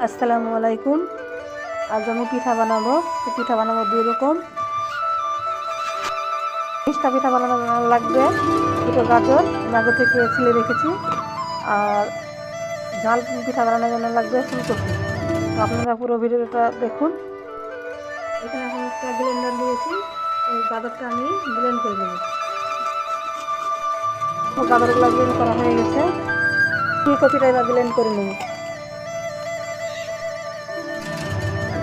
আসসালামু আলাইকুম। আজ আমি পিঠা বানাবো। পিঠা বানাবো দুই রকম। মিষ্টা পিঠা বানানো লাগবে দুটো গাজর, আমি আগে থেকে ছিলে রেখেছি। আর ঝাল পিঠা বানানোর জন্য লাগবে ফুলকপি। তো আপনারা পুরো ভিডিওটা দেখুন। এখানে আমি একটা ব্লেন্ডার নিয়েছি, এই গাজরটা আমি ব্লেন্ড করে নেব। গাজরগুলো ব্লেন্ড করা হয়ে গেছে, ফুলকপিটা এবার ব্লেন্ড করে নেব।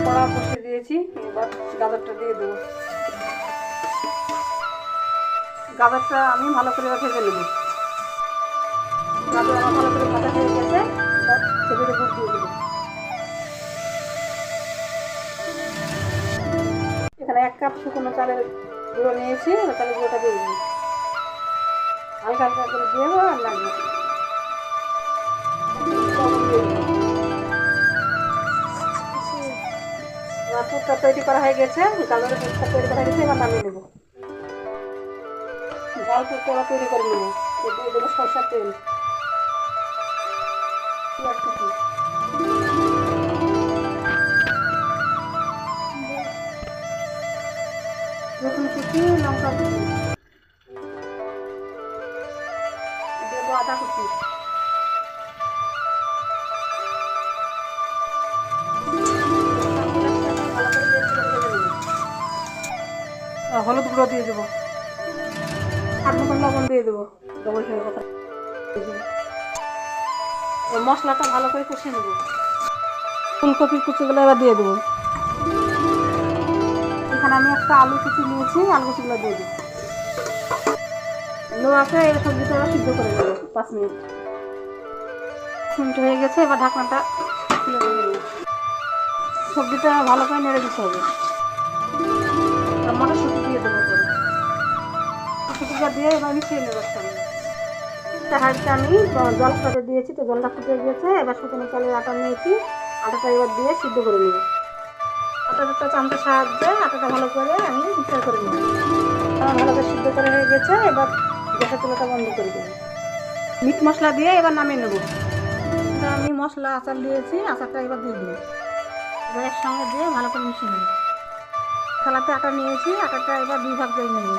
কড়া বসিয়ে দিয়েছি, এবার গাজরটা দিয়ে দেবো। গাজরটা আমি ভালো করে ভেজে নেব। গাজর আমার ভালো করে ভাজা হয়ে গেছে, এবার খেজুরে গুড় দিয়ে দেবো। এখানে 1 কাপ শুকনো চালের গুঁড়ো নিয়েছি, এবার চালের গুঁড়োটা দিয়ে দেবো। হালকা হালকা করে দিয়ে দেবো আর লাগবে পুরটা তৈরি করা হয়ে গেছে, গাজরের পুরটা তৈরি করা হয়ে গেছে, এবার নামিয়ে নেবো। ঝাল পুরটা এবার তৈরি করে নেবো। দিয়ে দেবো সরষের তেল, পেঁয়াজ কুচি, রসুন কুচি, লঙ্কা কুচি, দেবো আদা কুচি, হলুদ গুঁড়ো দিয়ে দেবো, স্বাদ মতন লবণ দিয়ে দেবো। কথা মশলাটা ভালো করে কষিয়ে নেবো। ফুলকপির কুচিগুলো এবার দিয়ে দেবো। এখানে আমি একটা আলু কুচি নিয়েছি, আলু কুচিগুলো দিয়ে দেবো। লো আছে, এই সবজিটা এবার সিদ্ধ করে দেবো 5 মিনিট। 5 মিনিট হয়ে গেছে, এবার ঢাকনাটা খুলে দেবো। সবজিটা ভালো করে নেড়ে দিতে হবে। মটরশুঁটি দিয়ে দেবো করে, মটরশুঁটিটা দিয়ে এবার মিশিয়ে নেবো সঙ্গে। হাঁড়িতে আমি জল ফুটাতে দিয়েছি, তো জলটা ফুটে গিয়েছে। এবার শুকনো চালের আটা নিয়েছি, আটাটা এবার দিয়ে সিদ্ধ করে নেব। আটাটা চামচের সাহায্যে আটাটা ভালো করে আমি মিক্সার করে নেব। ভালো করে সিদ্ধ করে হয়ে গেছে, এবার গ্যাসের চুলাটা বন্ধ করে দেবো। মিট মশলা দিয়ে এবার নামিয়ে নেব। আমি মশলা আচার দিয়েছি, আচারটা এবার দিয়ে দেবো। এবার একসঙ্গে দিয়ে ভালো করে মিশিয়ে নেব। থালাতে আটা নিয়েছি, আটাটা এবার 2 ভাগ করে নেব।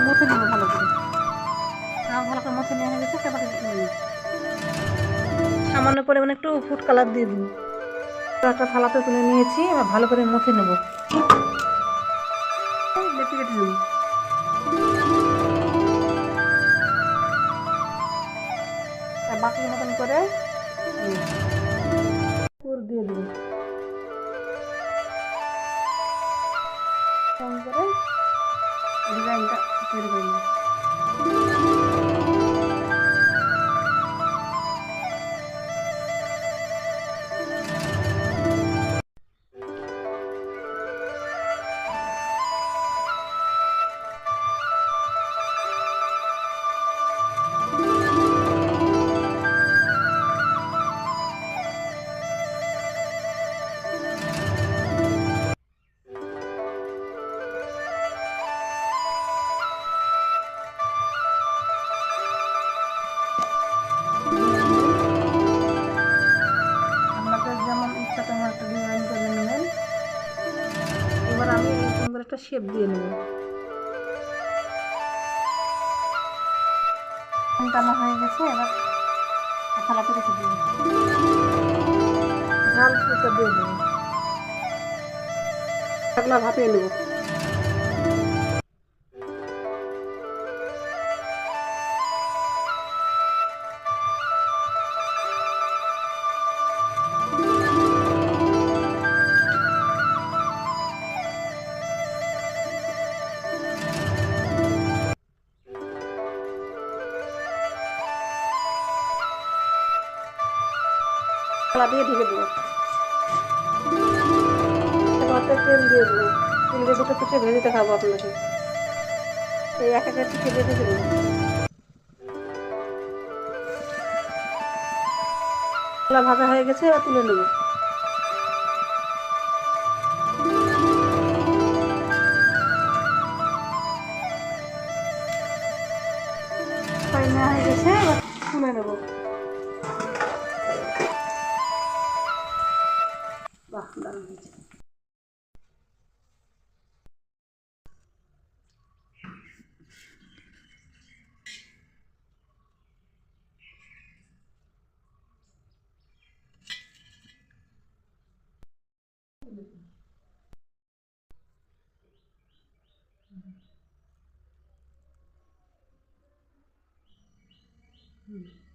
মুছে নেব ভালো করে। ভালো করে মথে নেওয়া হয়ে গেছে, এবার সামান্য পরিমাণে একটু ফুড কালার দিয়ে দিন। একটা থালাতে তুলে নিয়েছি, এবার ভালো করে মথে নেব। বেটে কেটে নেব। বাটির মতন করে পুর দিয়ে দেব। করে ডিজাইনটা তৈরি করে নেব। এবার আমি এই সুন্দর একটা শেপ দিয়ে নেব। টানা হয়ে গেছে, এবার থালাতে রেখে দেবো। ঝাল পুরটা দিয়ে দেবো। এগুলা ভাপিয়ে নেব। থালা দিয়ে ঢেকে দেবো। তেল দিয়ে দেবো। তেল দিয়ে দুটো পিঠে ভেজে দেখাবো আপনাকে। এই এক একটা পিঠে ভেজে দেবো। ভাজা হয়ে গেছে, এবার তুলে নেব। নেওয়া হয়ে গেছে, এবার তুলে নেব। দারুণ হয়েছে। হুম।